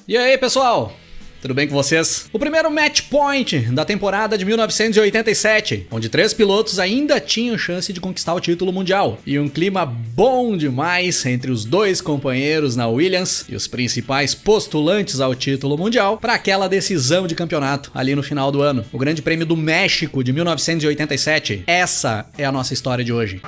E aí, pessoal? Tudo bem com vocês? O primeiro match point da temporada de 1987, onde 3 pilotos ainda tinham chance de conquistar o título mundial. E um clima bom demais entre os dois companheiros na Williams e os principais postulantes ao título mundial para aquela decisão de campeonato ali no final do ano. O Grande Prêmio do México de 1987. Essa é a nossa história de hoje.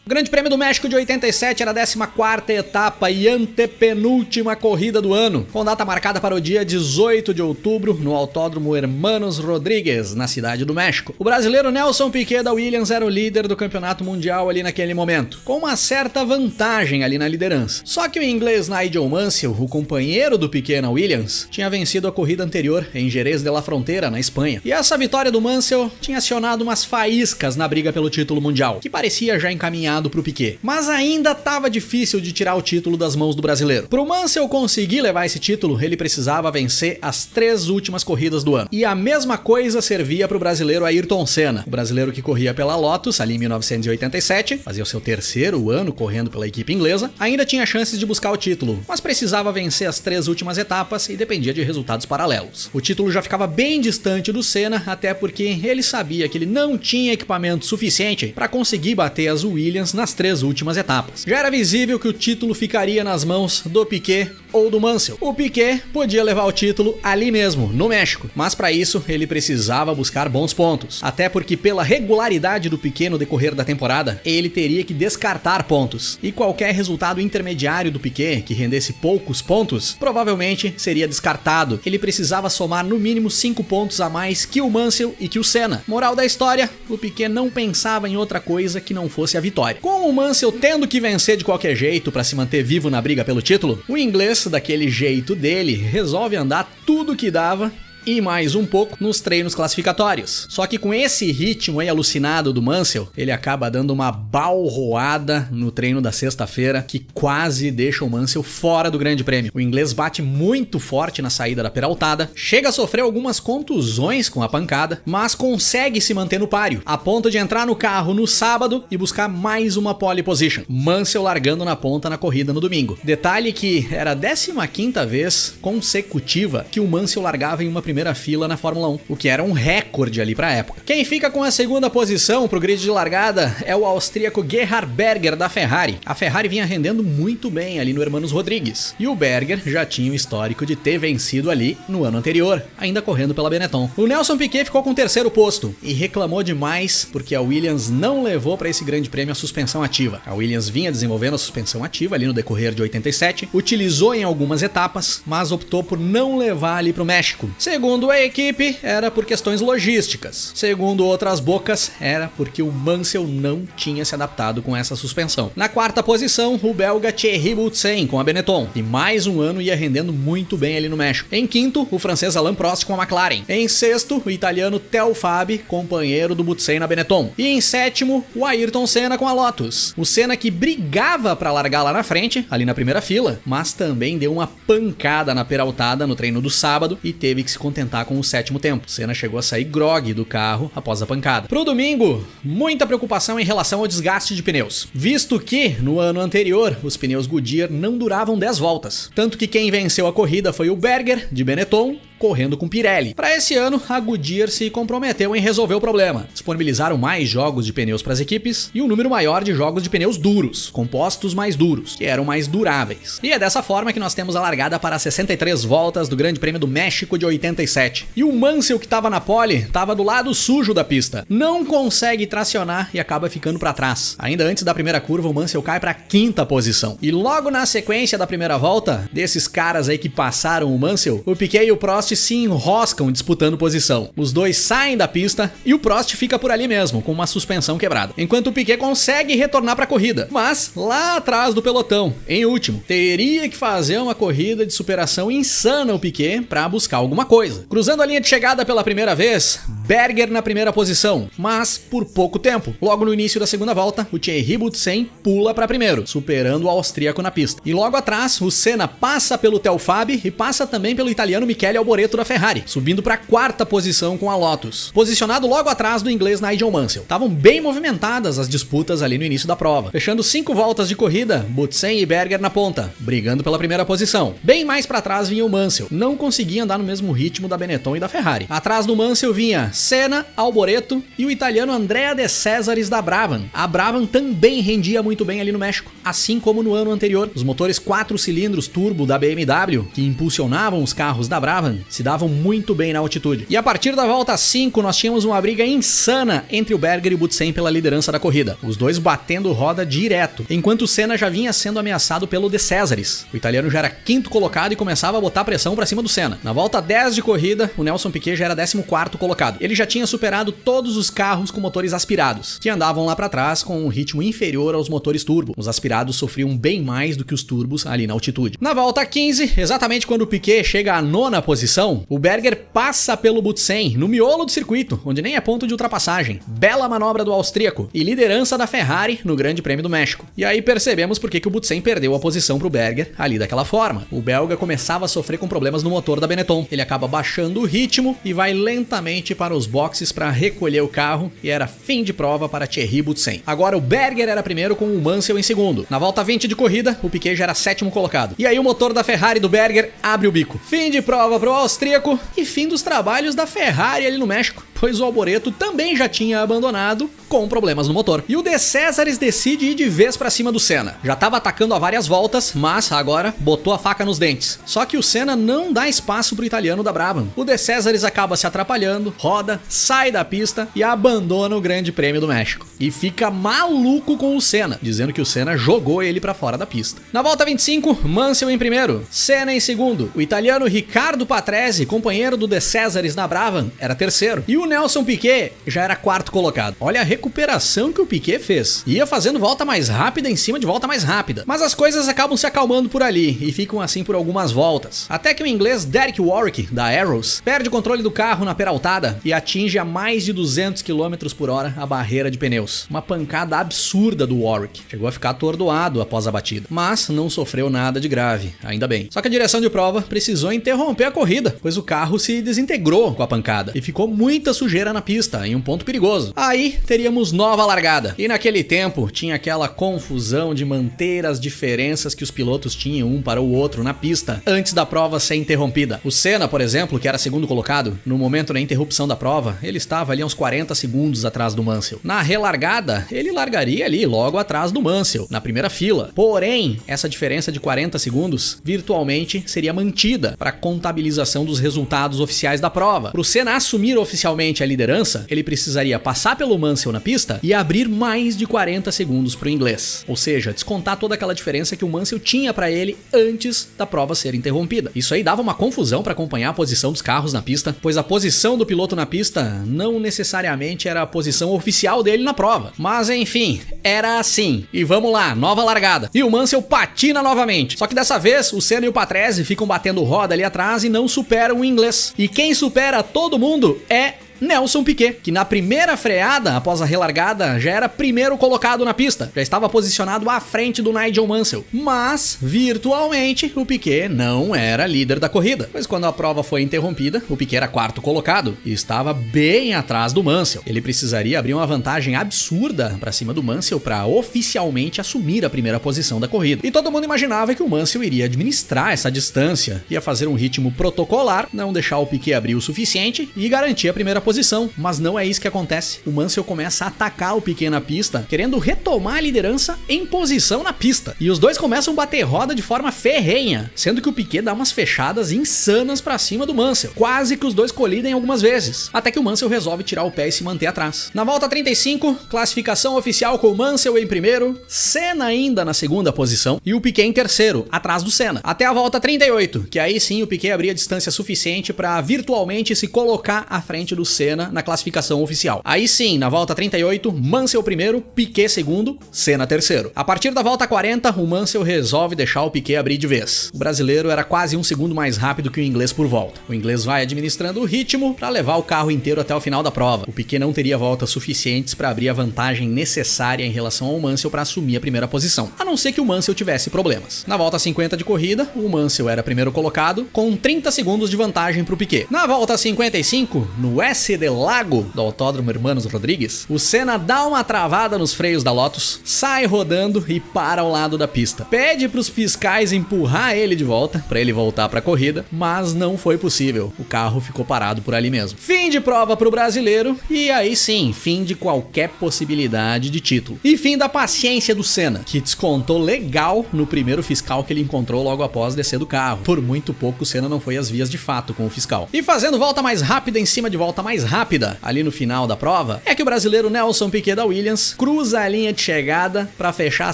O Grande Prêmio do México de 87 era a 14ª etapa e antepenúltima corrida do ano, com data marcada para o dia 18 de outubro no Autódromo Hermanos Rodríguez, na cidade do México. O brasileiro Nelson Piquet da Williams era o líder do campeonato mundial ali naquele momento, com uma certa vantagem ali na liderança. Só que o inglês Nigel Mansell, o companheiro do Piquet na Williams, tinha vencido a corrida anterior em Jerez de la Frontera, na Espanha. E essa vitória do Mansell tinha acionado umas faíscas na briga pelo título mundial, que parecia já encaminhado pro Piquet. Mas ainda estava difícil de tirar o título das mãos do brasileiro. Pro Mansell conseguir levar esse título, ele precisava vencer as 3 últimas corridas do ano. E a mesma coisa servia pro brasileiro Ayrton Senna, o brasileiro que corria pela Lotus ali em 1987, fazia o seu 3º ano correndo pela equipe inglesa, ainda tinha chances de buscar o título, mas precisava vencer as 3 últimas etapas e dependia de resultados paralelos. O título já ficava bem distante do Senna, até porque ele sabia que ele não tinha equipamento suficiente para conseguir bater as Williams nas 3 últimas etapas. Já era visível que o título ficaria nas mãos do Piquet ou do Mansell. O Piquet podia levar o título ali mesmo, no México, mas para isso ele precisava buscar bons pontos, até porque pela regularidade do Piquet no decorrer da temporada, ele teria que descartar pontos, e qualquer resultado intermediário do Piquet que rendesse poucos pontos, provavelmente seria descartado. Ele precisava somar no mínimo 5 pontos a mais que o Mansell e que o Senna. Moral da história, o Piquet não pensava em outra coisa que não fosse a vitória. Com o Mansell tendo que vencer de qualquer jeito para se manter vivo na briga pelo título, o inglês, daquele jeito dele, resolve andar tudo que dava e mais um pouco nos treinos classificatórios. Só que com esse ritmo aí alucinado do Mansell, ele acaba dando uma balroada no treino da sexta-feira que quase deixa o Mansell fora do Grande Prêmio. O inglês bate muito forte na saída da peraltada, chega a sofrer algumas contusões com a pancada, mas consegue se manter no páreo, a ponto de entrar no carro no sábado e buscar mais uma pole position. Mansell largando na ponta na corrida no domingo. Detalhe que era a 15ª vez consecutiva que o Mansell largava em uma primeira fila na Fórmula 1, o que era um recorde ali pra época. Quem fica com a segunda posição pro grid de largada é o austríaco Gerhard Berger da Ferrari. A Ferrari vinha rendendo muito bem ali no Hermanos Rodrigues, e o Berger já tinha o histórico de ter vencido ali no ano anterior, ainda correndo pela Benetton. O Nelson Piquet ficou com o 3º posto e reclamou demais porque a Williams não levou para esse grande prêmio a suspensão ativa. A Williams vinha desenvolvendo a suspensão ativa ali no decorrer de 87, utilizou em algumas etapas, mas optou por não levar ali pro México. Segundo a equipe, era por questões logísticas. Segundo outras bocas, era porque o Mansell não tinha se adaptado com essa suspensão. Na 4ª posição, o belga Thierry Boutsen com a Benetton, e mais um ano ia rendendo muito bem ali no México. Em 5º, o francês Alain Prost com a McLaren. Em 6º, o italiano Theo Fabi, companheiro do Boutsen na Benetton. E em 7º, o Ayrton Senna com a Lotus. O Senna que brigava para largar lá na frente, ali na primeira fila, mas também deu uma pancada na peraltada no treino do sábado e teve que se contentar com o 7º tempo. Senna chegou a sair grogue do carro após a pancada. Pro domingo, muita preocupação em relação ao desgaste de pneus, visto que no ano anterior os pneus Goodyear não duravam 10 voltas. Tanto que quem venceu a corrida foi o Berger, de Benetton, correndo com Pirelli. Para esse ano, a Goodyear se comprometeu em resolver o problema. Disponibilizaram mais jogos de pneus para as equipes e um número maior de jogos de pneus duros, compostos mais duros, que eram mais duráveis. E é dessa forma que nós temos a largada para as 63 voltas do Grande Prêmio do México de 87. E o Mansell, que estava na pole, estava do lado sujo da pista. Não consegue tracionar e acaba ficando para trás. Ainda antes da primeira curva, o Mansell cai para a 5ª posição. E logo na sequência da primeira volta, desses caras aí que passaram o Mansell, o Piquet e o Prost se enroscam disputando posição. Os dois saem da pista e o Prost fica por ali mesmo, com uma suspensão quebrada, enquanto o Piquet consegue retornar para a corrida, mas lá atrás do pelotão, em último. Teria que fazer uma corrida de superação insana o Piquet para buscar alguma coisa. Cruzando a linha de chegada pela primeira vez, Berger na primeira posição, mas por pouco tempo. Logo no início da segunda volta, o Thierry Boutsen pula para primeiro, superando o austríaco na pista. E logo atrás, o Senna passa pelo Theo Fabi e passa também pelo italiano Michele Alboreto da Ferrari, subindo para a quarta posição com a Lotus, posicionado logo atrás do inglês Nigel Mansell. Estavam bem movimentadas as disputas ali no início da prova. Fechando 5 voltas de corrida, Boutsen e Berger na ponta, brigando pela primeira posição. Bem mais para trás vinha o Mansell, não conseguia andar no mesmo ritmo da Benetton e da Ferrari. Atrás do Mansell vinha Senna, Alboreto e o italiano Andrea De Cesaris da Brabham. A Brabham também rendia muito bem ali no México, assim como no ano anterior. Os motores 4 cilindros turbo da BMW, que impulsionavam os carros da Brabham, se davam muito bem na altitude. E a partir da volta 5, nós tínhamos uma briga insana entre o Berger e o Boutsen pela liderança da corrida, os dois batendo roda direto, enquanto o Senna já vinha sendo ameaçado pelo De Cesaris. O italiano já era quinto colocado e começava a botar pressão pra cima do Senna. Na volta 10 de corrida, o Nelson Piquet já era 14º colocado. Ele já tinha superado todos os carros com motores aspirados, que andavam lá pra trás com um ritmo inferior aos motores turbo. Os aspirados sofriam bem mais do que os turbos ali na altitude. Na volta 15, exatamente quando o Piquet chega à 9ª posição, o Berger passa pelo Boutsen no miolo do circuito, onde nem é ponto de ultrapassagem. Bela manobra do austríaco e liderança da Ferrari no Grande Prêmio do México. E aí percebemos por que o Boutsen perdeu a posição pro Berger ali daquela forma. O belga começava a sofrer com problemas no motor da Benetton. Ele acaba baixando o ritmo e vai lentamente para os boxes para recolher o carro, e era fim de prova para Thierry Boutsen. Agora o Berger era primeiro com o Mansell em segundo. Na volta 20 de corrida, o Piquet já era 7º colocado. E aí o motor da Ferrari do Berger abre o bico. Fim de prova pro austríaco e fim dos trabalhos da Ferrari ali no México, pois o Alboreto também já tinha abandonado com problemas no motor. E o De Cesaris decide ir de vez pra cima do Senna. Já tava atacando há várias voltas, mas agora botou a faca nos dentes. Só que o Senna não dá espaço pro italiano da Brabham. O De Cesaris acaba se atrapalhando, roda, sai da pista e abandona o Grande Prêmio do México. E fica maluco com o Senna, dizendo que o Senna jogou ele pra fora da pista. Na volta 25, Mansell em primeiro, Senna em segundo. O italiano Riccardo Patrese, companheiro do De Cesaris na Brabham, era terceiro. E o Nelson Piquet já era 4º colocado. Olha a recuperação que o Piquet fez. Ia fazendo volta mais rápida em cima de volta mais rápida. Mas as coisas acabam se acalmando por ali e ficam assim por algumas voltas. Até que o inglês Derek Warwick, da Arrows, perde o controle do carro na peraltada e atinge a mais de 200 km por hora a barreira de pneus. Uma pancada absurda do Warwick. Chegou a ficar atordoado após a batida, mas não sofreu nada de grave, ainda bem. Só que a direção de prova precisou interromper a corrida, pois o carro se desintegrou com a pancada e ficou muita sujeira na pista, em um ponto perigoso. Aí teríamos nova largada. E naquele tempo tinha aquela confusão de manter as diferenças que os pilotos tinham um para o outro na pista antes da prova ser interrompida. O Senna, por exemplo, que era 2º colocado, no momento da interrupção da prova, ele estava ali uns 40 segundos atrás do Mansell. Na relargada, ele largaria ali logo atrás do Mansell, na primeira fila. Porém, essa diferença de 40 segundos virtualmente seria mantida para a contabilização dos resultados oficiais da prova. Para o Senna assumir oficialmente a liderança, ele precisaria passar pelo Mansell na pista e abrir mais de 40 segundos para o inglês. Ou seja, descontar toda aquela diferença que o Mansell tinha para ele antes da prova ser interrompida. Isso aí dava uma confusão para acompanhar a posição dos carros na pista, pois a posição do piloto na pista não necessariamente era a posição oficial dele na prova. Mas enfim, era assim. E vamos lá, nova largada. E o Mansell patina novamente. Só que dessa vez, o Senna e o Patrese ficam batendo roda ali atrás e não superam o inglês. E quem supera todo mundo é Nelson Piquet, que na primeira freada, após a relargada, já era 1º colocado na pista, já estava posicionado à frente do Nigel Mansell. Mas, virtualmente, o Piquet não era líder da corrida, pois quando a prova foi interrompida, o Piquet era 4º colocado e estava bem atrás do Mansell. Ele precisaria abrir uma vantagem absurda para cima do Mansell para oficialmente assumir a primeira posição da corrida. E todo mundo imaginava que o Mansell iria administrar essa distância, ia fazer um ritmo protocolar, não deixar o Piquet abrir o suficiente e garantir a primeira posição, mas não é isso que acontece. O Mansell começa a atacar o Piquet na pista, querendo retomar a liderança em posição na pista. E os dois começam a bater roda de forma ferrenha, sendo que o Piquet dá umas fechadas insanas pra cima do Mansell. Quase que os dois colidem algumas vezes, até que o Mansell resolve tirar o pé e se manter atrás. Na volta 35, classificação oficial com o Mansell em primeiro, Senna ainda na 2ª posição e o Piquet em terceiro, atrás do Senna. Até a volta 38, que aí sim o Piquet abria distância suficiente para virtualmente se colocar à frente do Senna na classificação oficial. Aí sim, na volta 38, Mansell primeiro, Piquet segundo, Senna terceiro. A partir da volta 40, o Mansell resolve deixar o Piquet abrir de vez. O brasileiro era quase um segundo mais rápido que o inglês por volta. O inglês vai administrando o ritmo para levar o carro inteiro até o final da prova. O Piquet não teria voltas suficientes para abrir a vantagem necessária em relação ao Mansell para assumir a primeira posição, a não ser que o Mansell tivesse problemas. Na volta 50 de corrida, o Mansell era primeiro colocado, com 30 segundos de vantagem para o Piquet. Na volta 55, no S de Lago do Autódromo Hermanos Rodrigues, o Senna dá uma travada nos freios da Lotus, sai rodando e para ao lado da pista. Pede para os fiscais empurrar ele de volta, para ele voltar para a corrida, mas não foi possível. O carro ficou parado por ali mesmo. Fim de prova para o brasileiro e aí sim, fim de qualquer possibilidade de título. E fim da paciência do Senna, que descontou legal no primeiro fiscal que ele encontrou logo após descer do carro. Por muito pouco o Senna não foi às vias de fato com o fiscal. E fazendo volta mais rápida em cima de volta mais rápida, ali no final da prova, é que o brasileiro Nelson Piquet da Williams cruza a linha de chegada para fechar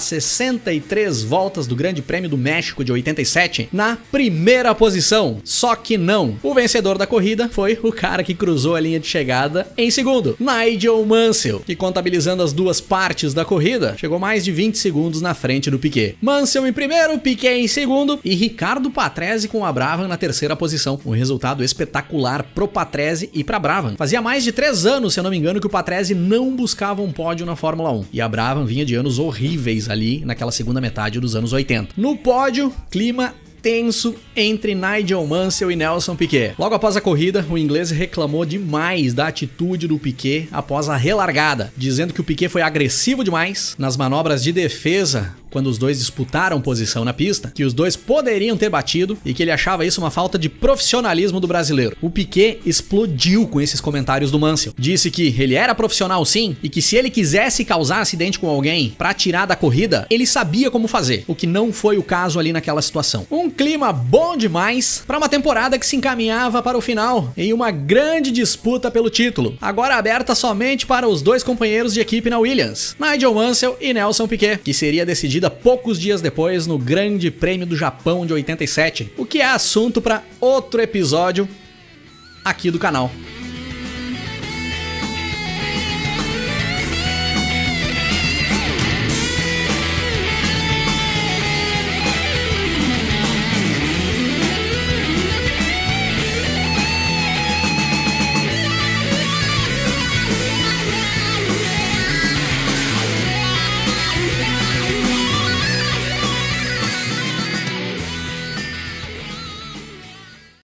63 voltas do Grande Prêmio do México de 87 na primeira posição. Só que não. O vencedor da corrida foi o cara que cruzou a linha de chegada em segundo, Nigel Mansell, que contabilizando as duas partes da corrida, chegou mais de 20 segundos na frente do Piquet. Mansell em primeiro, Piquet em segundo e Ricardo Patrese com a Brabham na terceira posição. Um resultado espetacular pro Patrese e pra Brabham. Fazia mais de 3 anos, se eu não me engano, que o Patrese não buscava um pódio na Fórmula 1. E a Brabham vinha de anos horríveis ali naquela segunda metade dos anos 80. No pódio, clima tenso entre Nigel Mansell e Nelson Piquet. Logo após a corrida, o inglês reclamou demais da atitude do Piquet após a relargada, dizendo que o Piquet foi agressivo demais nas manobras de defesa quando os dois disputaram posição na pista, que os dois poderiam ter batido e que ele achava isso uma falta de profissionalismo do brasileiro. O Piquet explodiu com esses comentários do Mansell. Disse que ele era profissional sim e que se ele quisesse causar acidente com alguém pra tirar da corrida, ele sabia como fazer, o que não foi o caso ali naquela situação. Um clima bom demais para uma temporada que se encaminhava para o final em uma grande disputa pelo título, agora aberta somente para os dois companheiros de equipe na Williams, Nigel Mansell e Nelson Piquet, que seria decidida poucos dias depois no Grande Prêmio do Japão de 87, o que é assunto para outro episódio aqui do canal.